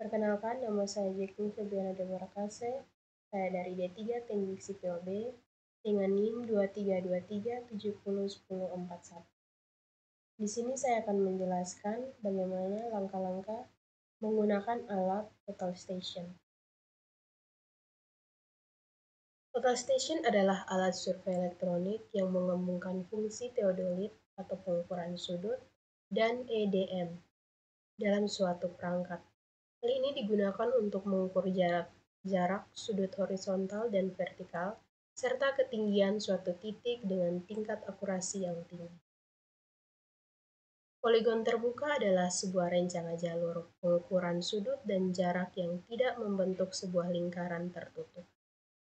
Perkenalkan, nama saya Jekung Febriana Debarakase. Saya dari D3 Teknik Sipil B dengan NIM 2323701041. Di sini saya akan menjelaskan bagaimana langkah-langkah menggunakan alat total station. Total station adalah alat survei elektronik yang menggabungkan fungsi teodolit atau pengukuran sudut dan EDM dalam suatu perangkat. Hal ini digunakan untuk mengukur jarak sudut horizontal dan vertikal, serta ketinggian suatu titik dengan tingkat akurasi yang tinggi. Poligon terbuka adalah sebuah rencana jalur pengukuran sudut dan jarak yang tidak membentuk sebuah lingkaran tertutup.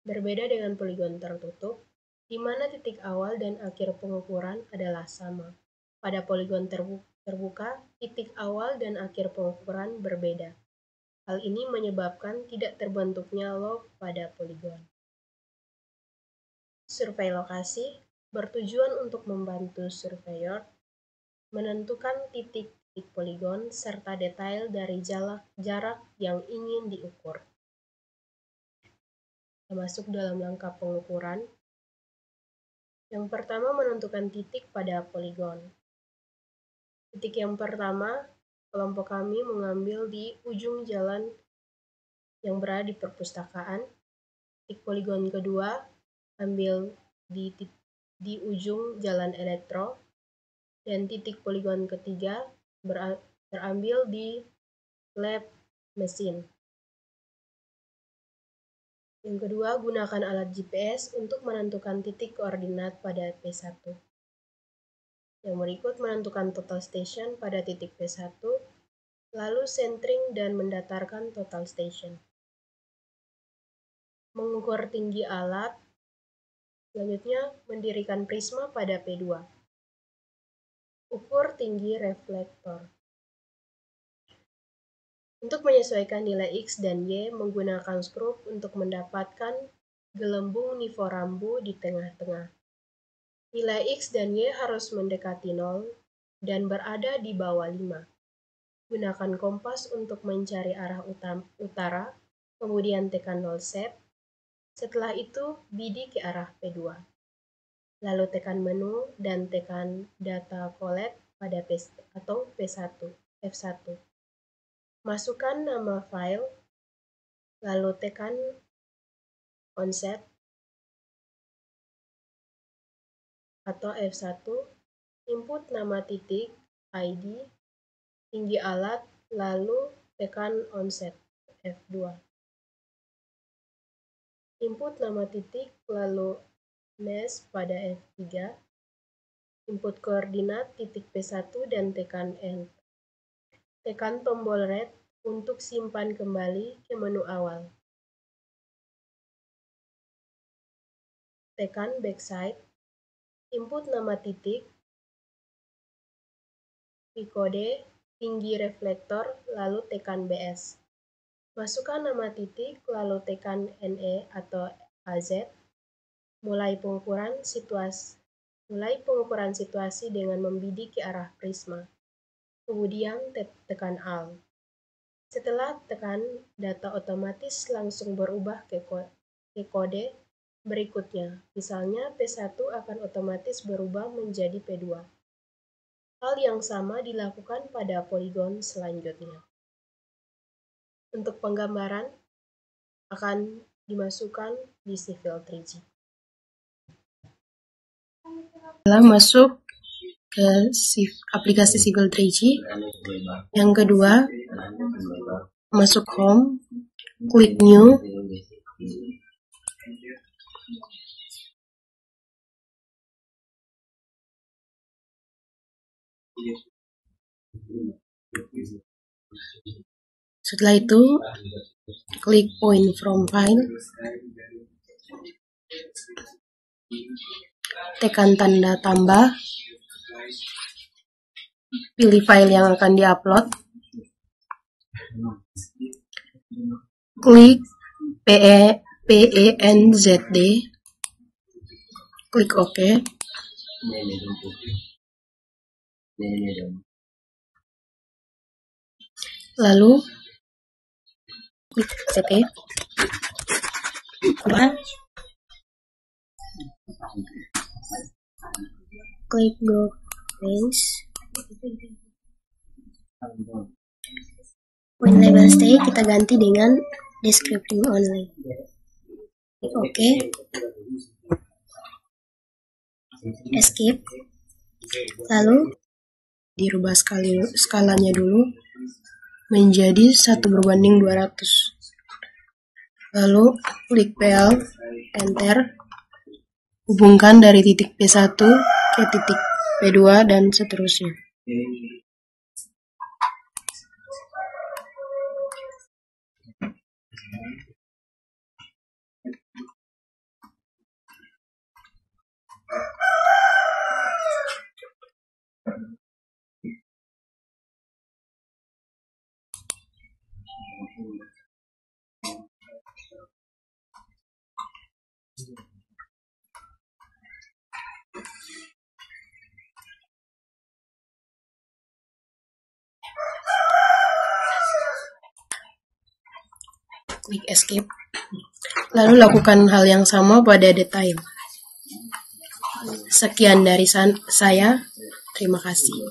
Berbeda dengan poligon tertutup, di mana titik awal dan akhir pengukuran adalah sama. Pada poligon terbuka, titik awal dan akhir pengukuran berbeda. Hal ini menyebabkan tidak terbentuknya loop pada poligon. Survei lokasi bertujuan untuk membantu surveyor menentukan titik-titik poligon serta detail dari jarak yang ingin diukur. Termasuk dalam langkah pengukuran. Yang pertama, menentukan titik pada poligon. Titik yang pertama, kelompok kami mengambil di ujung jalan yang berada di perpustakaan. Titik poligon kedua ambil di ujung jalan elektro, dan titik poligon ketiga terambil di lab mesin. Yang kedua, gunakan alat GPS untuk menentukan titik koordinat pada P1. Yang berikut, menentukan total station pada titik P1, lalu centering dan mendatarkan total station. Mengukur tinggi alat, selanjutnya mendirikan prisma pada P2. Ukur tinggi reflektor. Untuk menyesuaikan nilai X dan Y, menggunakan skrup untuk mendapatkan gelembung nivorambu di tengah-tengah. Nilai X dan Y harus mendekati 0 dan berada di bawah 5. Gunakan kompas untuk mencari arah utara, kemudian tekan 0 set. Setelah itu, bidik ke arah P2. Lalu tekan menu dan tekan data collect pada F1. Masukkan nama file, lalu tekan onset atau F1, input nama titik, ID, tinggi alat, lalu tekan onset F2. Input nama titik, lalu mesh pada F3, input koordinat titik P1 dan tekan Enter. Tekan tombol red untuk simpan kembali ke menu awal. Tekan backside, input nama titik, kode, tinggi reflektor, lalu tekan BS. Masukkan nama titik, lalu tekan NE atau AZ. Mulai pengukuran situasi dengan membidik ke arah prisma. Kemudian tekan Alt. Setelah tekan, data otomatis langsung berubah ke kode berikutnya. Misalnya P1 akan otomatis berubah menjadi P2. Hal yang sama dilakukan pada poligon selanjutnya. Untuk penggambaran akan dimasukkan di Civil 3G. Setelah masuk ke aplikasi Civil 3G, yang kedua, masuk Home, klik New, setelah itu klik Point from File, tekan tanda tambah, pilih file yang akan diupload, klik PENZD, klik OK. Lalu klik CT, Quran, klik Go Place, point label stay kita ganti dengan description only. Oke. Escape. Lalu dirubah skalanya dulu menjadi 1:200. Lalu klik PL, enter, hubungkan dari titik P1 ke titik P2 dan seterusnya. Klik escape. Lalu lakukan hal yang sama pada detail. Sekian dari saya. Terima kasih.